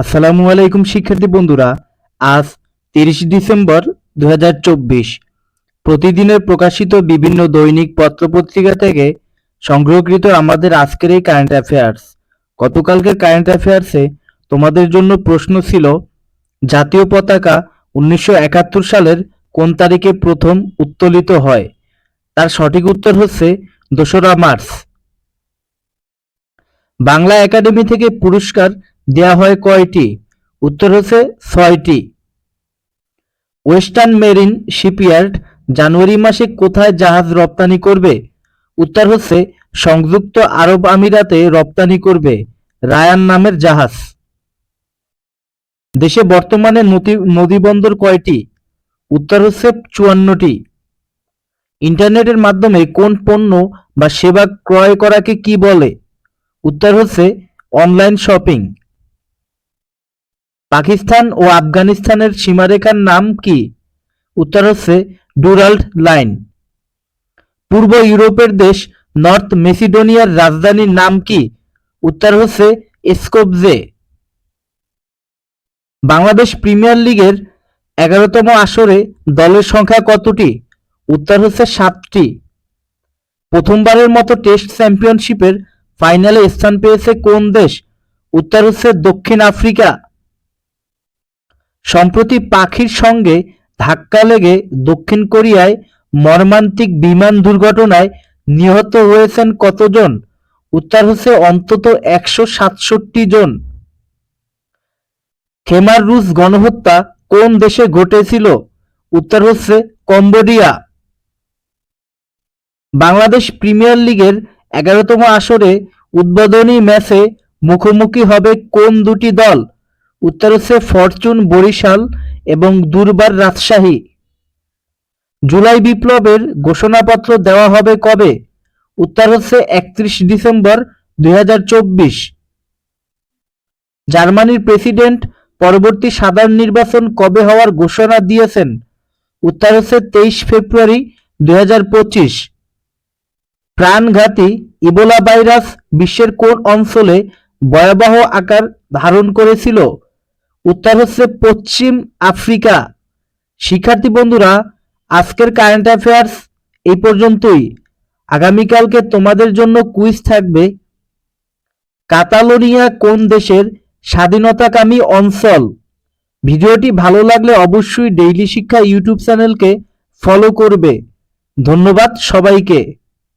আসসালামু আলাইকুম শিক্ষার্থী বন্ধুরা। আজ 30 ডিসেম্বর 2024। প্রতিদিনের প্রকাশিত বিভিন্ন দৈনিক পত্রপত্রিকা থেকে সংগ্রহকৃত আমাদের আজকের এই কারেন্ট অ্যাফেয়ার্স। গতকালকের কারেন্ট অ্যাফেয়ার্সে তোমাদের জন্য প্রশ্ন ছিল, জাতীয় পতাকা 1971 সালের কোন তারিখে প্রথম উত্তোলিত হয়? তার সঠিক উত্তর হচ্ছে 2রা মার্চ। বাংলা একাডেমি থেকে পুরস্কার দেয়া হয় কয়টি? উত্তর হচ্ছে 6টি। ওয়েস্টার্ন মেরিন শিপইয়ার্ড জানুয়ারি মাসে কোথায় জাহাজ রপ্তানি করবে? উত্তর হচ্ছে সংযুক্ত আরব আমিরাতে রপ্তানি করবে রায়ান নামের জাহাজ। দেশে বর্তমানে নদীবন্দর কয়টি? উত্তর হচ্ছে 54টি। ইন্টারনেটের মাধ্যমে কোন পণ্য বা সেবা ক্রয় করাকে কি বলে? উত্তর হচ্ছে অনলাইন শপিং। পাকিস্তান ও আফগানিস্তানের সীমারেখার নাম কি? উত্তর হচ্ছে ডুরাল্ড লাইন। পূর্ব ইউরোপের দেশ নর্থ মেসিডোনিয়ার রাজধানীর নাম কি? উত্তর হচ্ছে স্কোপজে। বাংলাদেশ প্রিমিয়ার লিগের 11তম আসরে দলের সংখ্যা কতটি? উত্তর হচ্ছে 7টি। প্রথমবারের মতো টেস্ট চ্যাম্পিয়নশিপের ফাইনালে স্থান পেয়েছে কোন দেশ? উত্তর হচ্ছে দক্ষিণ আফ্রিকা। সম্প্রতি পাখির সঙ্গে ধাক্কা লেগে দক্ষিণ কোরিয়ায় মর্মান্তিক বিমান দুর্ঘটনায় নিহত হয়েছেন কতজন? উত্তর হচ্ছে অন্তত 167 জন। খেমার রুজ গণহত্যা কোন দেশে ঘটেছিল? উত্তর হচ্ছে কম্বোডিয়া। বাংলাদেশ প্রিমিয়ার লিগের 11তম আসরে উদ্বোধনী ম্যাচে মুখোমুখি হবে কোন দুটি দল? উত্তর হচ্ছে ফরচুন বরিশাল এবং দুর্বার রাজশাহী। জুলাই বিপ্লবের ঘোষণাপত্র দেওয়া হবে কবে? উত্তর হচ্ছে 31 ডিসেম্বর 2024। জার্মানির প্রেসিডেন্ট পরবর্তী সাধারণ নির্বাচন কবে হওয়ার ঘোষণা দিয়েছেন? উত্তর হচ্ছে 23 ফেব্রুয়ারি 2025। প্রাণঘাতী ইবোলা ভাইরাস বিশ্বের কোন অঞ্চলে ভয়াবহ আকার ধারণ করেছিল? উত্তর হচ্ছে পশ্চিম আফ্রিকা। শিক্ষার্থী বন্ধুরা, আজকের কারেন্ট অ্যাফেয়ার্স এই পর্যন্তই। আগামীকালকে তোমাদের জন্য কুইজ থাকবে। কাতালোনিয়া কোন দেশের স্বাধীনতাকামী অঞ্চল? ভিডিওটি ভালো লাগলে অবশ্যই ডেইলি শিক্ষা ইউটিউব চ্যানেলকে ফলো করবে। ধন্যবাদ সবাইকে।